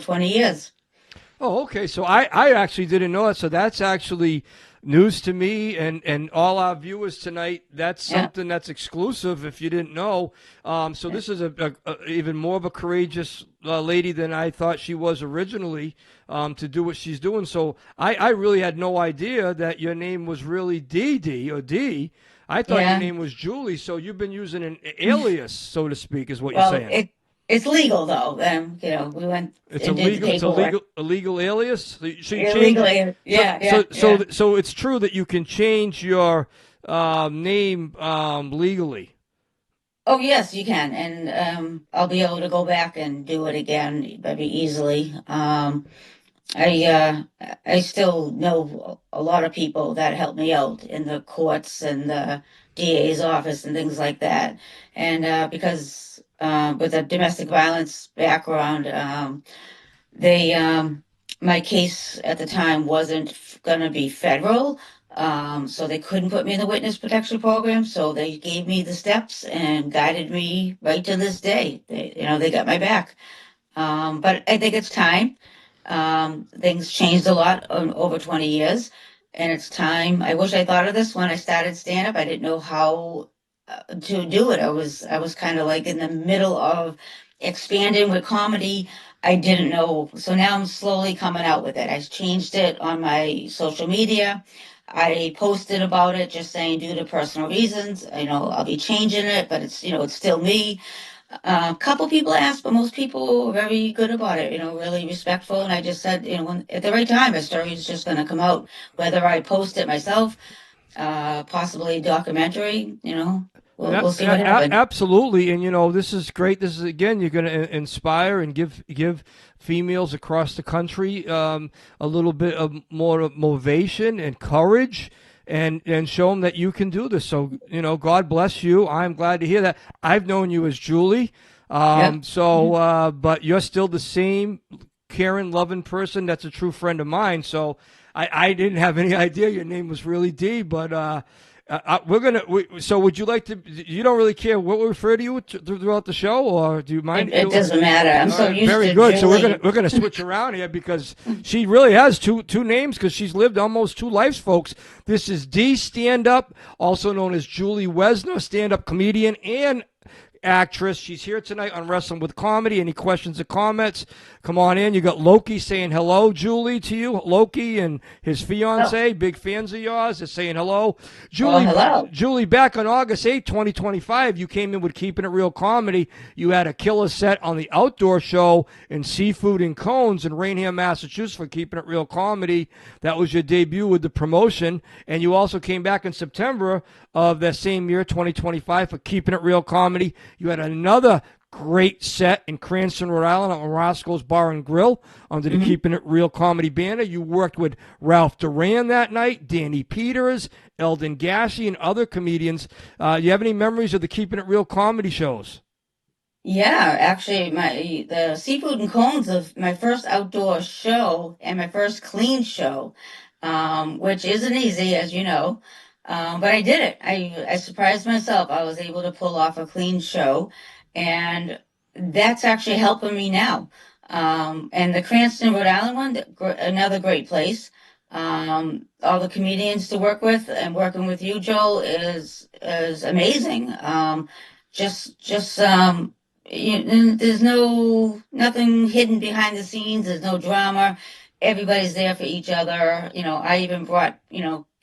20 years. Oh, okay. So I actually didn't know that. So that's actually news to me and all our viewers tonight. That's something that's exclusive if you didn't know. So this is a even more of a courageous lady than I thought she was originally to do what she's doing. So I really had no idea that your name was really Dee. I thought your name was Julie. So you've been using an alias, so to speak, is what you're saying. It's legal though. We went. It's a legal alias. So you Illegally, So it's true that you can change your name legally. Oh yes, you can, and I'll be able to go back and do it again very easily. I still know a lot of people that help me out in the courts and the DA's office and things like that, and because. With a domestic violence background, my case at the time wasn't going to be federal, so they couldn't put me in the witness protection program. So they gave me the steps and guided me right to this day. They got my back. But I think it's time. Things changed a lot over 20 years, and it's time. I wish I thought of this when I started stand-up. I didn't know how to do it. I was kind of like in the middle of expanding with comedy. I didn't know. So now I'm slowly coming out with it. I changed it on my social media. I posted about it just saying due to personal reasons, I'll be changing it, but it's still me. A couple people asked, but most people were very good about it, really respectful. And I just said, at the right time, a story is just going to come out, whether I post it myself, possibly a documentary, we'll see what happens. Absolutely. And, this is great. This is, again, you're going to inspire and give females across the country a little bit of more motivation and courage and show them that you can do this. So, God bless you. I'm glad to hear that. I've known you as Julie. But you're still the same caring, loving person that's a true friend of mine. So I didn't have any idea your name was really Dee, but so would you like to? You don't really care what we refer to you throughout the show, or do you mind? It doesn't matter. I'm so used to very good. Julie. So we're gonna switch around here because she really has two names because she's lived almost two lives, folks. This is Dee Standup, also known as Julie Wesner, stand-up comedian and actress. She's here tonight on Wrestling with Comedy. Any questions or comments? Come on in. You got Loki saying hello, Julie, to you. Loki and his fiance, big fans of yours, is saying hello. Julie, hello. Julie, back on August 8th, 2025, you came in with Keeping It Real Comedy. You had a killer set on the outdoor show in Seafood and Cones in Rainham, Massachusetts for Keeping It Real Comedy. That was your debut with the promotion. And you also came back in September of that same year, 2025, for Keeping It Real Comedy. You had another great set in Cranston, Rhode Island at Roscoe's Bar and Grill under the Keeping It Real Comedy banner. You worked with Ralph Duran that night, Danny Peters, Eldon Gashi, and other comedians. You have any memories of the Keeping It Real Comedy shows? Yeah, actually, the Seafood and Cones of my first outdoor show and my first clean show, which isn't easy, as you know. But I did it. I surprised myself. I was able to pull off a clean show, and that's actually helping me now. And the Cranston, Rhode Island one, another great place. All the comedians to work with, and working with you, Joel, is amazing. There's nothing hidden behind the scenes. There's no drama. Everybody's there for each other. I even brought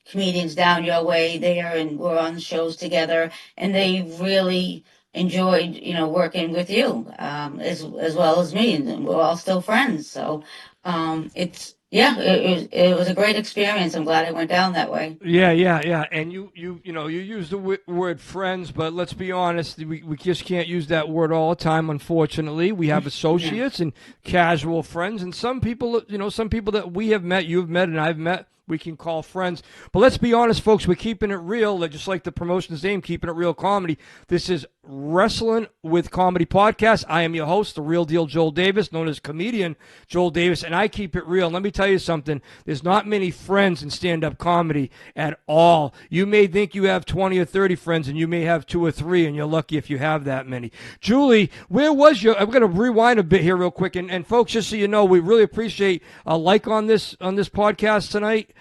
comedians down your way there, and we're on shows together, and they really enjoyed working with you as well as me, and we're all still friends. So it was a great experience. I'm glad I went down that way. Yeah. And you use the word friends, but let's be honest, we just can't use that word all the time. Unfortunately, we have associates and casual friends, and some people that we have met, you've met, and I've met, we can call friends. But let's be honest, folks, we're keeping it real. Just like the promotion's name, Keeping It Real Comedy. This is Wrestling with Comedy Podcast. I am your host, the real deal Joel Davis, known as Comedian Joel Davis, and I keep it real. Let me tell you something. There's not many friends in stand-up comedy at all. You may think you have 20 or 30 friends, and you may have 2 or 3, and you're lucky if you have that many. Julie, where was your... I'm going to rewind a bit here real quick, and folks, just so you know, we really appreciate a like on this podcast tonight.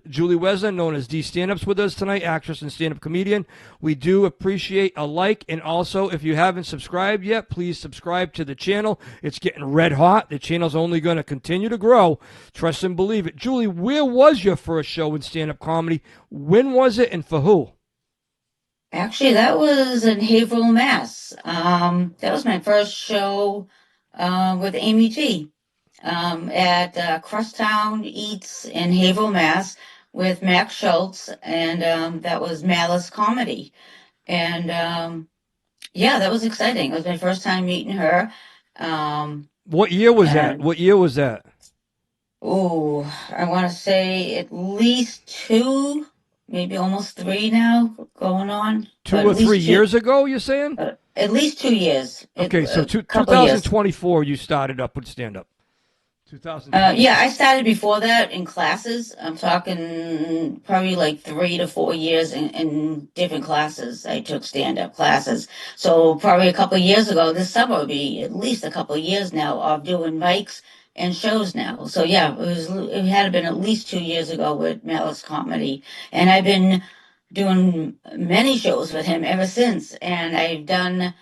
Julie Wesner, known as Dee Standup's with us tonight, actress and stand-up comedian. We do appreciate a like, and also, if you haven't subscribed yet, please subscribe to the channel. It's getting red hot. The channel's only going to continue to grow. Trust and believe it. Julie, where was your first show in stand-up comedy? When was it, and for who? Actually, that was in Haverhill, Mass. That was my first show with Amy T. At Crosstown Eats in Haverhill, Mass. With Max Schultz, and that was Malice Comedy. And yeah, that was exciting. It was my first time meeting her. What year was that? What year was that? Oh, I want to say at least 2, maybe almost 3 now going on. 2 or 3 years ago, you're saying? At least 2 years. Okay, so 2024 you started up with stand-up. 2000. Yeah, I started before that in classes. I'm talking probably like 3 to 4 years in different classes. I took stand-up classes. So probably a couple of years ago, this summer would be at least a couple of years now of doing mics and shows now. So yeah, it had been at least 2 years ago with Malice Comedy. And I've been doing many shows with him ever since. And I've done...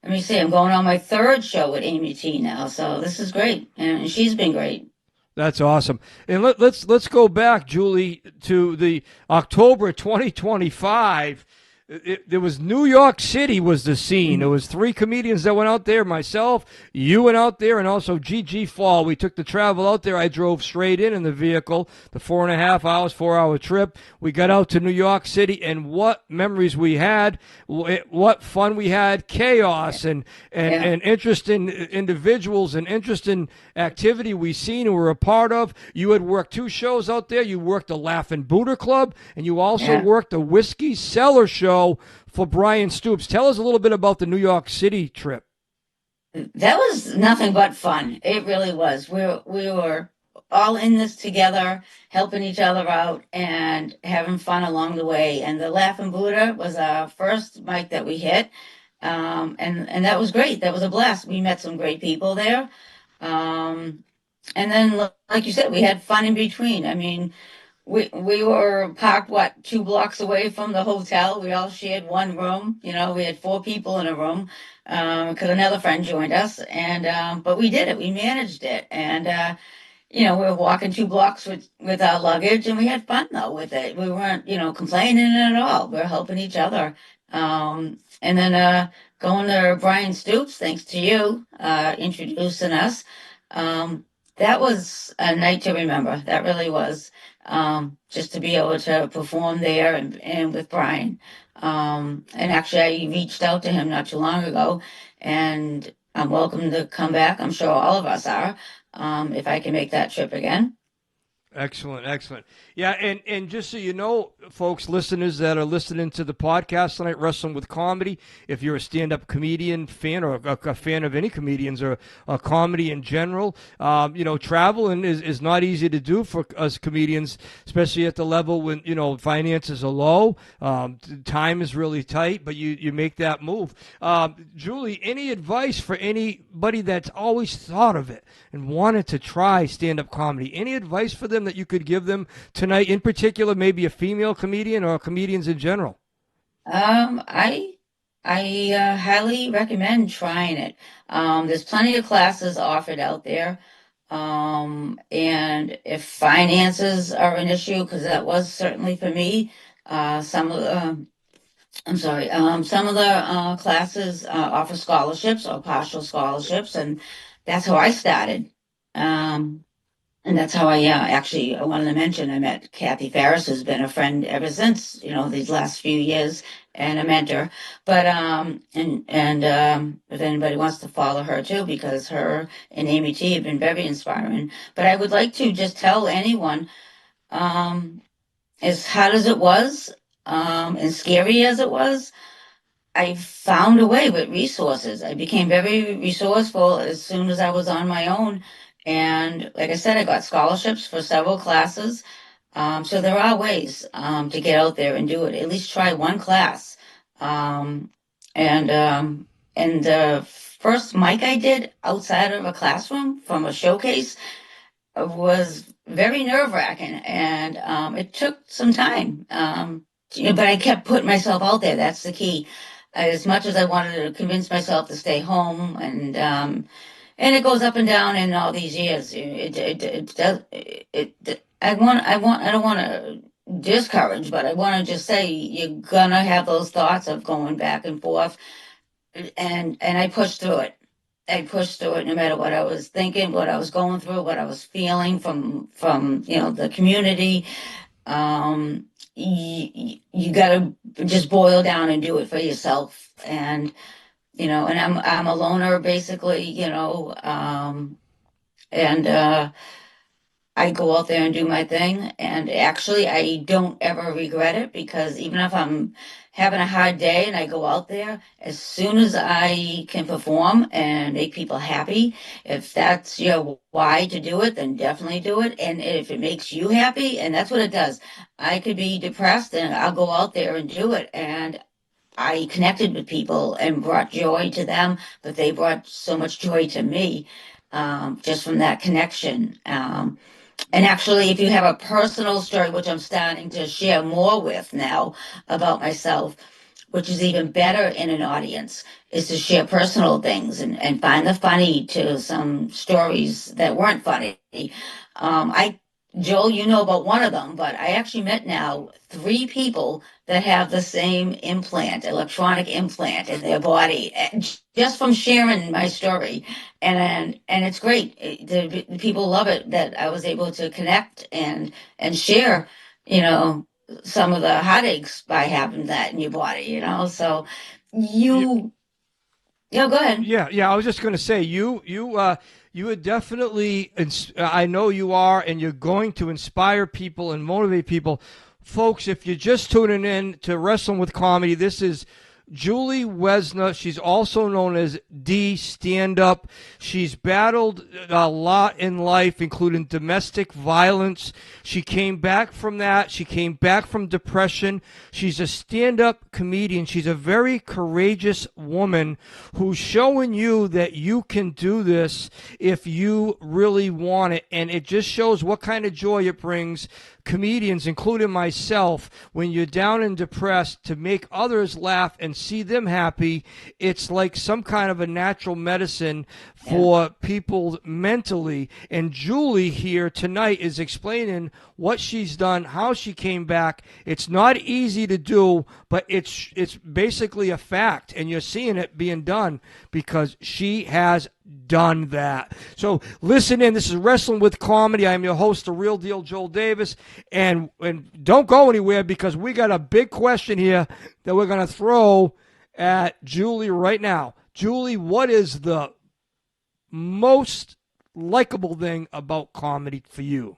Let me see, I'm going on my 3rd show with Amy T now, so this is great, and she's been great. That's awesome. And let's go back, Julie, to the October 2025. There was New York City was the scene. There was 3 comedians that went out there, myself, you went out there, and also Gigi Fall. We took the travel out there. I drove straight in the vehicle, the 4.5 hours, 4-hour trip. We got out to New York City, and what memories we had, what fun we had, chaos and interesting individuals and interesting activity we seen and were a part of. You had worked 2 shows out there. You worked the Laugh-In Buddha Club, and you also worked the Whiskey Cellar show for Brian Stoops. Tell us a little bit about the New York City trip. That was nothing but fun. It really was. We were all in this together, helping each other out and having fun along the way. And the Laugh-In Buddha was our first mic that we hit. And that was great. That was a blast. We met some great people there. And then, like you said, we had fun in between. I mean, we were parked, 2 blocks away from the hotel. We all shared one room. You know, we had 4 people in a room because another friend joined us. And but we did it. We managed it. And you know, we were walking 2 blocks with our luggage, and we had fun though with it. We weren't, complaining at all. We were helping each other. And then going to Brian Stoops, thanks to you introducing us. That was a night to remember. That really was. Just to be able to perform there and with Brian. And actually, I reached out to him not too long ago, and I'm welcome to come back. I'm sure all of us are, if I can make that trip again. Excellent, excellent. Yeah, and just so you know, folks, listeners that are listening to the podcast tonight, Wrestling with Comedy, if you're a stand-up comedian fan or a fan of any comedians or a comedy in general, traveling is not easy to do for us comedians, especially at the level when, finances are low, time is really tight, but you make that move. Julie, any advice for anybody that's always thought of it and wanted to try stand-up comedy? Any advice for them that you could give them tonight, in particular, maybe a female comedian or comedians in general? I highly recommend trying it. There's plenty of classes offered out there. And if finances are an issue, because that was certainly for me, some of the classes offer scholarships or partial scholarships, and that's how I started. And that's how I wanted to mention, I met Kathy Ferris, who's been a friend ever since, these last few years, and a mentor. But, if anybody wants to follow her too, because her and Amy T have been very inspiring. But I would like to just tell anyone, as hard as it was, and scary as it was, I found a way with resources. I became very resourceful as soon as I was on my own. And like I said, I got scholarships for several classes. So there are ways to get out there and do it. At least try one class. Um, and the first mic I did outside of a classroom from a showcase was very nerve-wracking, and it took some time. But I kept putting myself out there. That's the key. As much as I wanted to convince myself to stay home, and it goes up and down in all these years. It does. I don't want to discourage, but I want to just say you're gonna have those thoughts of going back and forth, and I pushed through it. I pushed through it no matter what I was thinking, what I was going through, what I was feeling from the community. You got to just boil down and do it for yourself, and I'm a loner basically, and I go out there and do my thing. And actually, I don't ever regret it, because even if I'm having a hard day and I go out there, as soon as I can perform and make people happy, if that's your why to do it, then definitely do it. And if it makes you happy, and that's what it does. I could be depressed and I'll go out there and do it. And I connected with people and brought joy to them, but they brought so much joy to me, just from that connection. And actually, if you have a personal story, which I'm starting to share more with now about myself, which is even better in an audience, is to share personal things and find the funny to some stories that weren't funny. Joel, you know about one of them, but I actually met now 3 people that have the same electronic implant in their body, just from sharing my story. And it's great. The people love it that I was able to connect and share, some of the heartaches by having that in your body. So you, yeah, go ahead. Yeah. I was just going to say you are definitely. I know you are, and you're going to inspire people and motivate people, folks. If you're just tuning in to Wrestling with Comedy, this is Julie Wesner. She's also known as Dee Standup. She's battled a lot in life, including domestic violence. She came back from that. She came back from depression. She's a stand-up comedian. She's a very courageous woman who's showing you that you can do this if you really want it. And it just shows what kind of joy it brings comedians, including myself, when you're down and depressed, to make others laugh and see them happy. It's like some kind of a natural medicine for people mentally. And Julie here tonight is explaining what she's done, how she came back. It's not easy to do, but it's basically a fact, and you're seeing it being done because she has done that. So listen in. This is Wrestling with Comedy. I'm your host, the real deal Joel Davis, and don't go anywhere, because we got a big question here that we're going to throw at Julie right now. Julie, what is the most likable thing about comedy for you?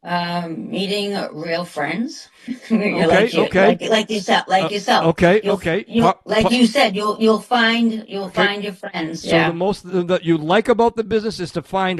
Meeting real friends. Like yourself. Okay. Like you said, you'll find Okay. find your friends. So the Yeah. most that you like about the business is to find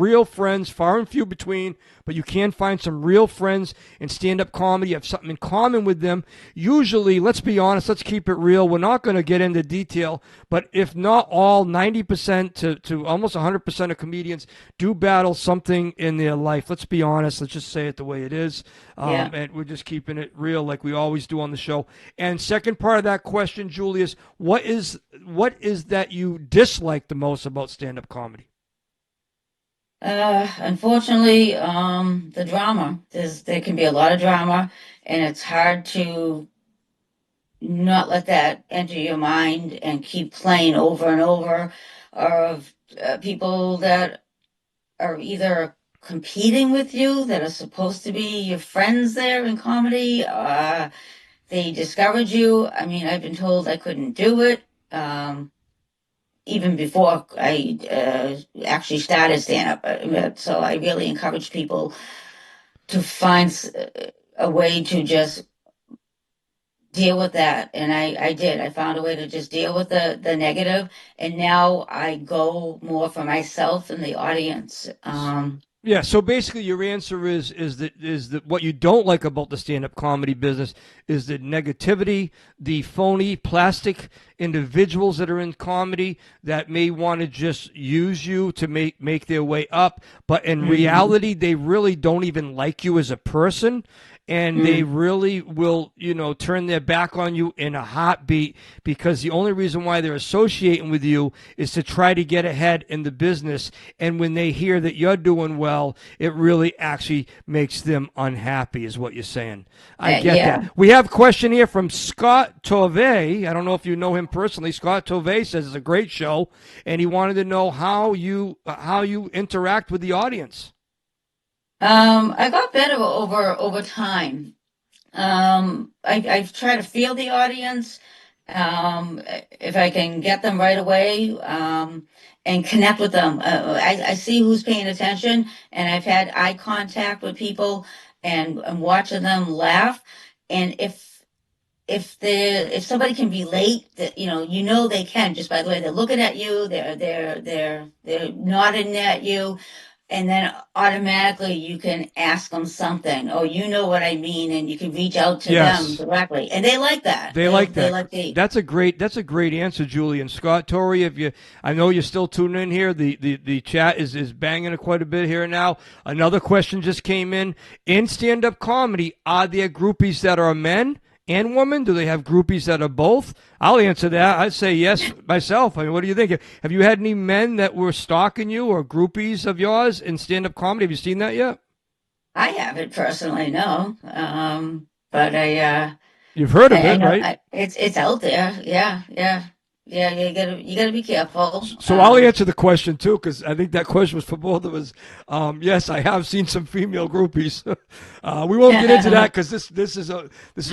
real friends, far and few between, but you can find some real friends in stand-up comedy. You have something in common with them. Usually, let's be honest, let's keep it real. We're not going to get into detail, but if not all, 90% to almost 100% of comedians do battle something in their life. Let's be honest. Let's just say it the way it is. Yeah. And we're just keeping it real like we always do on the show. And second part of that question, Julius, what is that you dislike the most about stand-up comedy? Unfortunately, the drama. There can be a lot of drama, and it's hard to not let that enter your mind and keep playing over and over, of people that are either competing with you, that are supposed to be your friends there in comedy. They discourage you. I mean, I've been told I couldn't do it. Even before I actually started stand up. So I really encourage people to find a way to just deal with that. And I did. I found a way to just deal with the negative. And now I go more for myself and the audience. Yeah, so basically your answer is that what you don't like about the stand-up comedy business is the negativity, the phony plastic individuals that are in comedy that may want to just use you to make their way up, but in reality they really don't even like you as a person, and they really will, turn their back on you in a heartbeat, because the only reason why they're associating with you is to try to get ahead in the business. And when they hear that you're doing well, it really actually makes them unhappy, is what you're saying. I get that. We have a question here from Scott Tovey. I don't know if you know him personally. Scott Tovey says it's a great show, and he wanted to know how you interact with the audience. I got better over time. I've tried to feel the audience, if I can get them right away, and connect with them. I see who's paying attention, and I've had eye contact with people and watching them laugh. And if somebody can relate, that they can, just by the way they're looking at you, they're nodding at you, and then automatically you can ask them something. Oh, you know what I mean, and you can reach out to them directly, and they like that. They like that. That's a great answer, Julie. And Scott, Tori, I know you're still tuning in here. The chat is banging quite a bit here now. Another question just came in. In stand-up comedy, are there groupies that are men and women? Do they have groupies that are both? I'll answer that. I'd say yes myself. I mean, what do you think? Have you had any men that were stalking you or groupies of yours in stand-up comedy? Have you seen that yet? I haven't personally, no. But you've heard of it, right? It's out there. Yeah. You gotta be careful. So I'll answer the question too, because I think that question was for both of us. Yes, I have seen some female groupies. We won't get into that because this is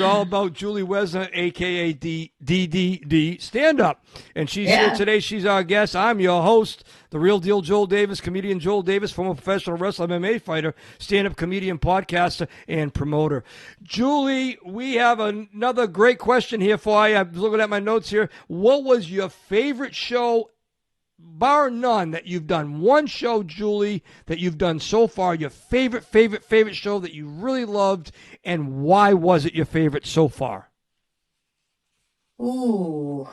all about Julie Wesner, aka Dee Standup, and she's here today. She's our guest. I'm your host, the real deal Joel Davis, comedian Joel Davis, former professional wrestler, MMA fighter, stand-up comedian, podcaster, and promoter. Julie, we have another great question here for you. I'm looking at my notes here. What was your favorite show, bar none, that you've done? One show, Julie, that you've done so far, your favorite show that you really loved, and why was it your favorite so far? Ooh.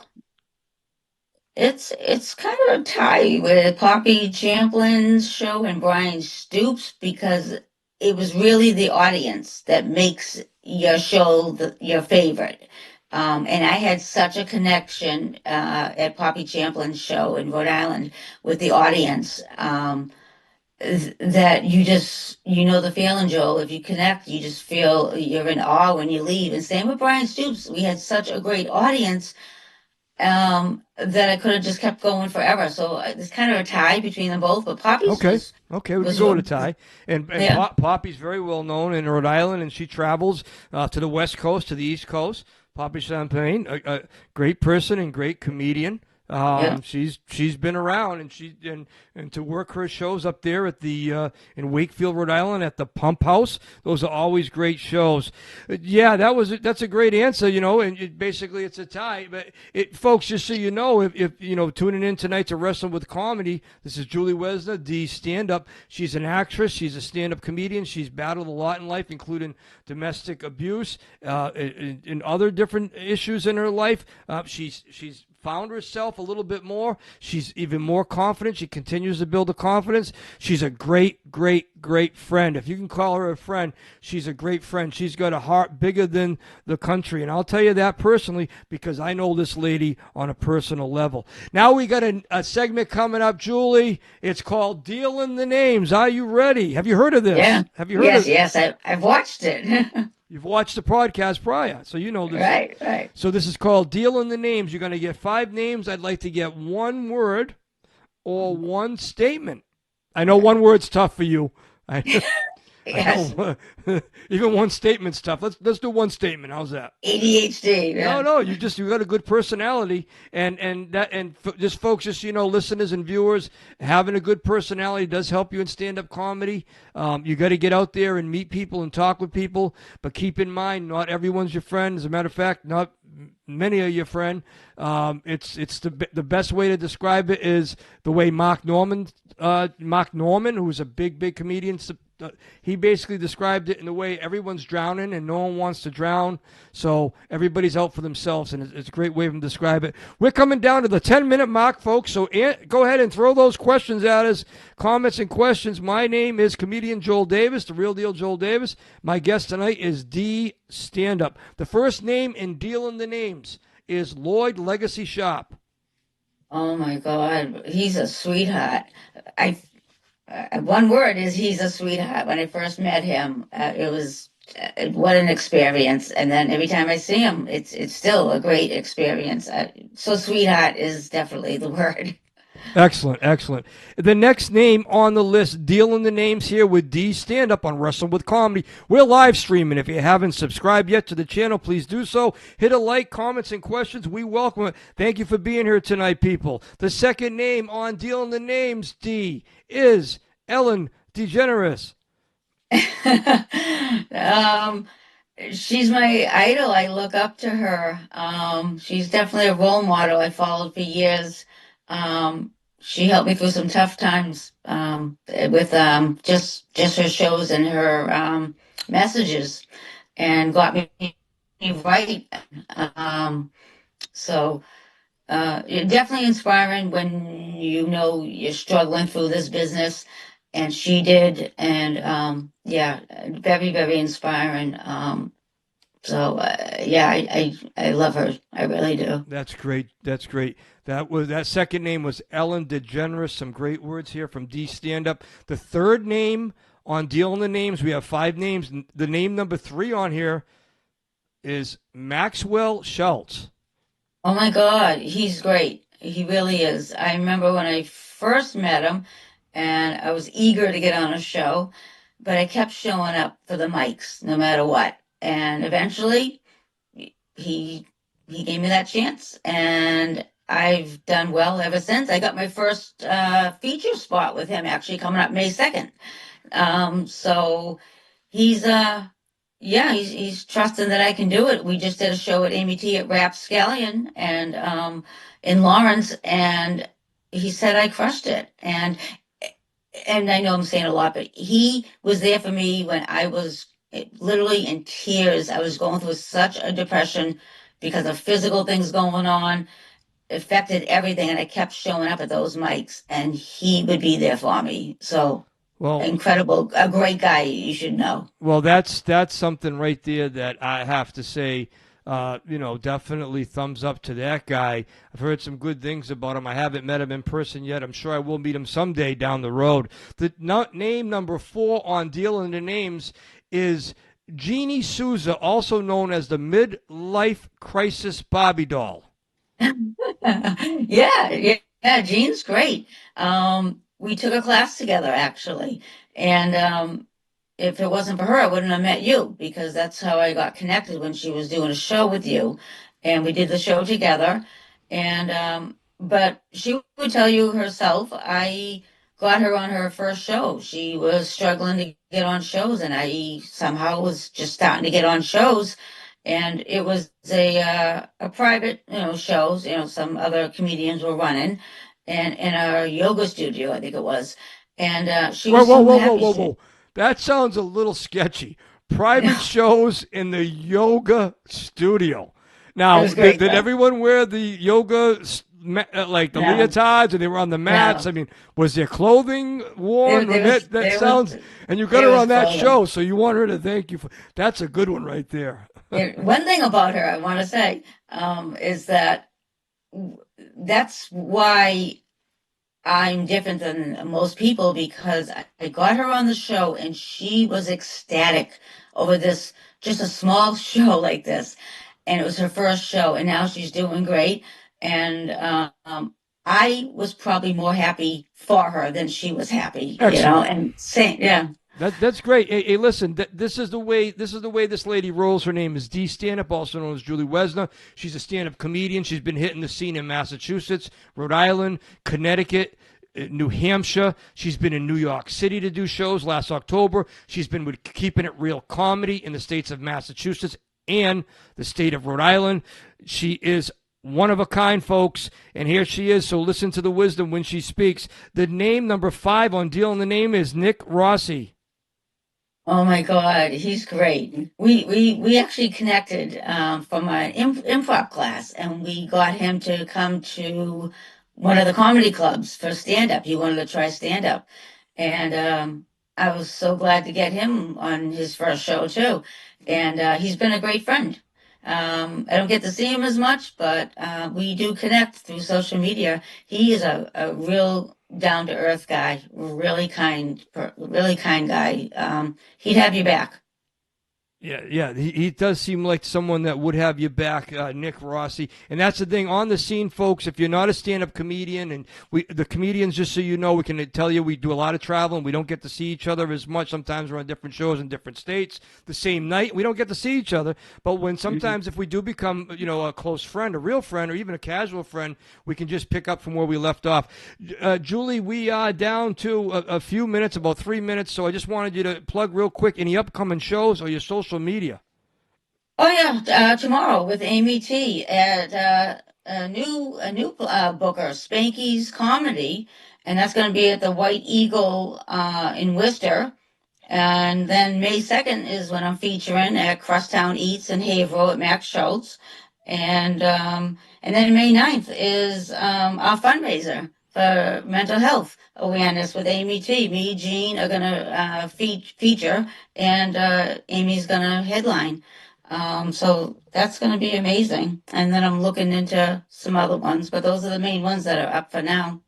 It's kind of a tie with Poppy Champlin's show and Brian Stoops, because it was really the audience that makes your show your favorite. And I had such a connection at Poppy Champlin's show in Rhode Island with the audience, that you know the feeling, Joel. If you connect, you just feel you're in awe when you leave. And same with Brian Stoops. We had such a great audience, that I could have just kept going forever. So it's kind of a tie between them both. But Poppy's okay, we can go with a tie. And Poppy's very well known in Rhode Island, and she travels to the West Coast, to the East Coast. Poppy Champagne, a great person and great comedian. She's been around, and to work her shows up there at the in Wakefield, Rhode Island, at the Pump House. Those are always great shows. That's a great answer, and basically it's a tie. But folks, just so you know, if tuning in tonight to Wrestling with Comedy, this is Julie Wesner, Dee Standup. She's an actress. She's a stand-up comedian. She's battled a lot in life, including domestic abuse and other different issues in her life. She's found herself a little bit more. She's even more confident. She continues to build the confidence. She's a great friend. If you can call her a friend, she's a great friend. She's got a heart bigger than the country, and I'll tell you that personally because I know this lady on a personal level. Now we got a segment coming up, Julie. It's called Dealing the Names. Are you ready? Have you heard of this? Yeah. Have you heard of it? Yes, I've watched it. You've watched the podcast prior, so you know this. Right. So this is called Dealing the Names. You're going to get 5 names. I'd like to get one word or one statement. I know one word's tough for you. I Yes. know. Even one statement stuff. Let's do one statement. How's that? ADHD. No, Yeah. no, you got a good personality, just folks, just listeners and viewers, having a good personality does help you in stand-up comedy. You got to get out there and meet people and talk with people, but keep in mind, not everyone's your friend. As a matter of fact, not many are your friend. It's the best way to describe it is the way Mark Norman, who's a big comedian. He basically described it in the way everyone's drowning and no one wants to drown, so everybody's out for themselves, and it's a great way to describe it. We're coming down to the 10-minute mark, folks, so go ahead and throw those questions at us, comments and questions. My name is Comedian Joel Davis, the real deal Joel Davis. My guest tonight is Dee Standup. The first name in Dealing the Names is Lloyd Legacy Shop. Oh my God, he's a sweetheart. I One word is he's a sweetheart. When I first met him, it was what an experience. And then every time I see him, it's still a great experience. So sweetheart is definitely the word. Excellent, excellent. The next name on the list, dealing the names here with Dee Standup on Wrestling with Comedy. We're live streaming. If you haven't subscribed yet to the channel, please do so. Hit a like, comments, and questions. We welcome it. Thank you for being here tonight, people. The second name on dealing the names, Dee, is Ellen DeGeneres. um, she's my idol. I look up to her. She's definitely a role model I followed for years. She helped me through some tough times with just her shows and her messages, and got me right. So definitely inspiring when you know you're struggling through this business, and she did, and yeah, very inspiring. Yeah, I love her. I really do. That's great. That's great. That second name was Ellen DeGeneres. Some great words here from Dee Standup. The third name on dealing the names, we have 5 names. The name number 3 on here is Maxwell Schultz. Oh my God, he's great. He really is. I remember when I first met him, and I was eager to get on a show, but I kept showing up for the mics no matter what. And eventually, he he gave me that chance, and I've done well ever since. I got my first feature spot with him actually coming up May 2nd. So he's yeah, he's trusting that I can do it. We just did a show at Amy T at Rapscallion and in Lawrence, and he said I crushed it. And I know I'm saying a lot, but he was there for me when I was literally in tears. I was going through such a depression because of physical things going on, affected everything, and I kept showing up at those mics, and he would be there for me. So Well, incredible, a great guy, you should know. well, that's something right there that I have to say. Definitely thumbs up to that guy. I've heard some good things about him. I haven't met him in person yet. I'm sure I will meet him someday down the road. The name number 4 on dealing the names is Jeanie Soua, also known as the midlife crisis Barbie doll. Yeah, Jean's great. We took a class together actually, and if it wasn't for her, I wouldn't have met you, because that's how I got connected when she was doing a show with you, and we did the show together. And but she would tell you herself, I got her on her first show. She was struggling to get on shows, and I somehow was just starting to get on shows. And it was a private, shows, some other comedians were running, and in a yoga studio, I think it was. And she Whoa, was whoa, so whoa, whoa, happy. whoa, whoa. That sounds a little sketchy. Private shows in the yoga studio. It Now, was great did though. everyone wear the yoga, like the No, leotards, and they were on the mats? no. I mean, was there clothing worn? That sounds, and you got There her was on that clothing. show, so you want her to thank you for. That's a good one right there. One thing about her I want to say is that that's why I'm different than most people, because I got her on the show and she was ecstatic over this, just a small show like this. And it was her first show, and now she's doing great. And I was probably more happy for her than she was happy, Excellent. and same, yeah. That's great. Hey, listen, this is the way this lady rolls. Her name is Dee Standup, also known as Julie Wesner. She's a stand-up comedian. She's been hitting the scene in Massachusetts, Rhode Island, Connecticut, New Hampshire. She's been in New York City to do shows last October. She's been with Keeping It Real Comedy in the states of Massachusetts and the state of Rhode Island. She is one of a kind, folks, and here she is, so listen to the wisdom when she speaks. The name number 5 on Deal in the Name is Nick Rossy. Oh my God, he's great. We actually connected from an improv class, and we got him to come to one of the comedy clubs for stand-up. He wanted to try stand-up, and I was so glad to get him on his first show too. And he's been a great friend. I don't get to see him as much, but we do connect through social media. He is a real down-to-earth guy, really kind guy. He'd have you back. Yeah, he does seem like someone that would have you back, Nick Rossy. And that's the thing, on the scene, folks, if you're not a stand-up comedian, and the comedians, just so you know, we can tell you we do a lot of traveling. We don't get to see each other as much. Sometimes we're on different shows in different states. The same night, we don't get to see each other. But when sometimes if we do become, a close friend, a real friend, or even a casual friend, we can just pick up from where we left off. Julie, we are down to a few minutes, about 3 minutes, so I just wanted you to plug real quick any upcoming shows or your social media. Oh yeah, tomorrow with Amy T at a new booker, Spanky's Comedy, and that's going to be at the White Eagle in Worcester. And then May 2nd is when I'm featuring at Crosstown Eats in Haverhill at Max Schultz, and then May 9th is our fundraiser for mental health awareness with Amy T. Me, Jean are going to feature, and Amy's going to headline. So that's going to be amazing. And then I'm looking into some other ones, but those are the main ones that are up for now.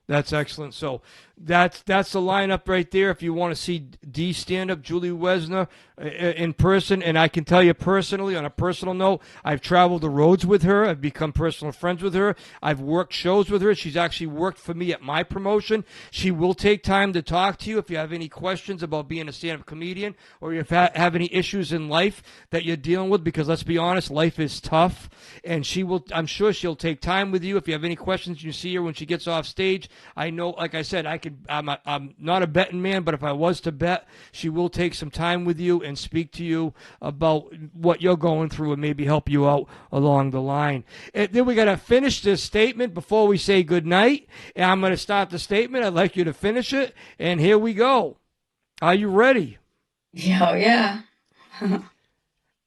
That's excellent. So that's the lineup right there. If you want to see Dee Standup, Julie Wesner in person, and I can tell you personally, on a personal note, I've traveled the roads with her. I've become personal friends with her. I've worked shows with her. She's actually worked for me at my promotion. She will take time to talk to you if you have any questions about being a stand-up comedian, or if you have any issues in life that you're dealing with, because let's be honest, life is tough, and I'm sure she'll take time with you. If you have any questions, you see her when she gets off stage. I know, like I said, I'm not a betting man, but if I was to bet, she will take some time with you and speak to you about what you're going through and maybe help you out along the line. And then we got to finish this statement before we say good night. And I'm going to start the statement. I'd like you to finish it. And here we go. Are you ready? Oh, yeah.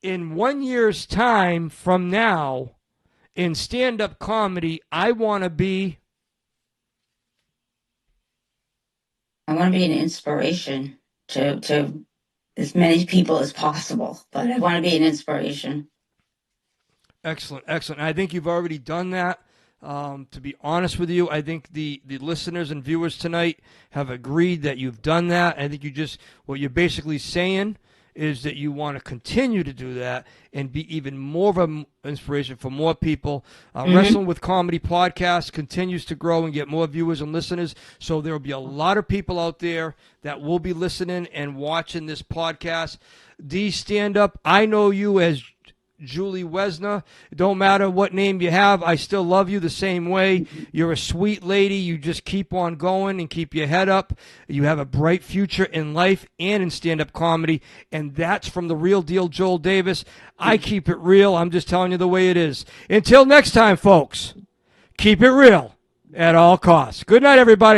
In 1 year's time from now, in stand-up comedy, I want to be an inspiration to as many people as possible, but I want to be an inspiration. Excellent. I think you've already done that. To be honest with you, I think the listeners and viewers tonight have agreed that you've done that. I think what you're basically saying is that you want to continue to do that and be even more of an inspiration for more people. Wrestling with Comedy podcast continues to grow and get more viewers and listeners, so there will be a lot of people out there that will be listening and watching this podcast. Dee Stand-Up, I know you as Julie Wesner. It don't matter what name you have, I still love you the same way. You're a sweet lady. You just keep on going and keep your head up. You have a bright future in life and in stand-up comedy, and that's from the real deal, Joel Davis. I keep it real. I'm just telling you the way it is. Until next time, folks, keep it real at all costs. Good night, everybody.